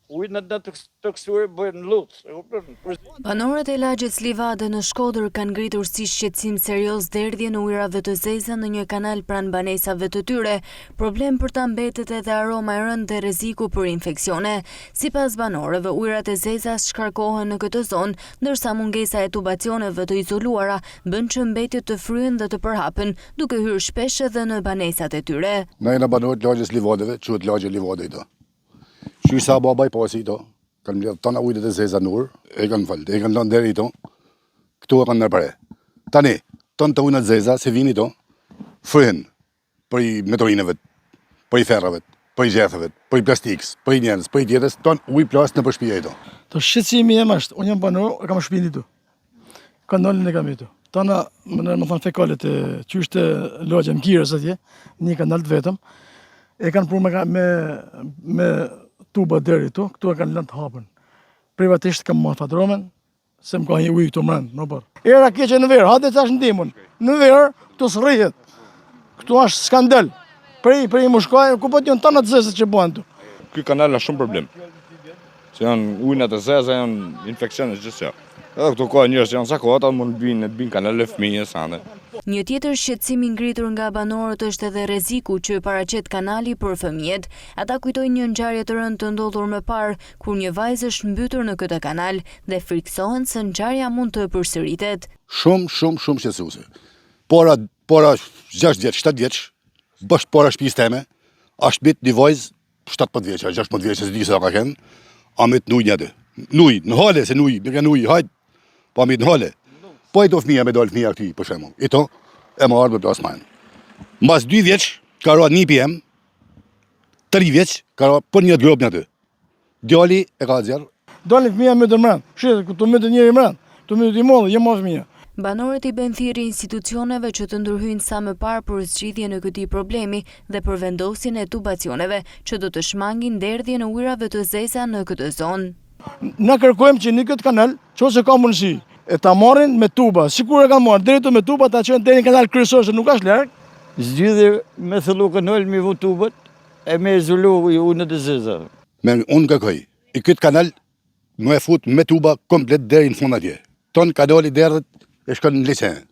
ujnë të kësuar bëjnë lutë. Banorët e lagjes Livade në Shkodër kanë ngritur si shqetësim serioz derdhje në ujrave të zeza në një kanal pranë banesave të tyre. Problem për ta mbetet edhe aroma e rëndë dhe rreziku për infeksione. Sipas banorëve, ujrat e zeza shkarkohen në këtë zonë, ndërsa mungesa e tubacioneve të izoluara bën që mbetjet të fryen dhe të përhapen, duke hyrë shpesh edhe në banesat e tyre. Na jena banorët lagjes Livadeve, quhet lagje Livade ito. Që sa babaj pasi ito, kanë mbledh tona ujët e zeza nur, e kanë lënë deri ito, këtu e kanë nërpare. Tani, tonë të ujët e zeza, se vini ito, fryen për i metorinëve, për i ferrave, për i gjethëve, për i plastikës, për i njerës, për i tjetës, tonë ujë plas në përshpia ito. Të shqetësimi jem është, unë jam banor, e kam shpinë ito. Kanalin e kam ito. Tona, më thonë fekalet e qyshte lagja më kirës atje, një kanal të vetëm, e kanë pru me tuba deri tu, këtu e kanë lënë të hapën. Privatisht kam marrë fatromen, se më ka një ujë këtu mrendë, në bërë. Era keqe në verë, hajde tash ndihmon. Në verë, këtu s'rrihet. Këtu është skandal. Për i mushkaj, ku po t'jon tana të zezët që bëhen tu. Ky kanal ka shumë problem. Se janë ujnat e zeza, janë infeksione gjithçka. Edhe këtu ka njerëz që janë sakota, mund të binë kanale fëmijës ande. Një tjetër shqetësim i ngritur nga banorët është edhe rreziku që paraqet kanali për fëmijët. Ata kujtojnë një ngjarje të rëndë të ndodhur më parë, kur një vajzë është mbytur në këtë kanal dhe friksohen se ngjarja mund të përsëritet. Shumë shqetësuese. Pora 6 vjeç, 7 vjeç, bash pora shtëpisë teme, është bit një vajzë 17 vjeç, 16 vjeç, se di sa ka qenë, amit në ujë atë. Nuj, në hale se nuj, me kanë ujë, hajt. Po amit në hale. Po i do fëmija me dole fëmija këti, për shemull. Ito, e më arë për plasë majnë. Mbas 2 vjeç, ka roa 1 PM, 3 vjeç, ka roa për një të grobë një të. Djali e ka zjarë. Dalin fëmija me të mrendë, shqetë, këtu me të njëri mrendë, këtu me të i modhe, jem ma fëmija. Banorët i bën thirrje institucioneve që të ndërhyjnë sa më parë për zgjidhjen e këtij problemi dhe për vendosjen e tubacioneve që do të shmangin derdhjen e ujrave të zeza në këtë zonë. Na kërkojmë që në këtë kanal, nëse ka mundësi, e ta marrin me tuba, sikur e kanë marrë drejtu me tuba, ta çojnë deri në kanal kryesor se nuk është larg. Zgjidhje me thellu kanal me vu tubat e me izolu ujët e zeza. Unë kërkoj, i këtë kanal më e fut me tuba komplet deri në fund atje. Ton kanali derdhet e shkon në liçen.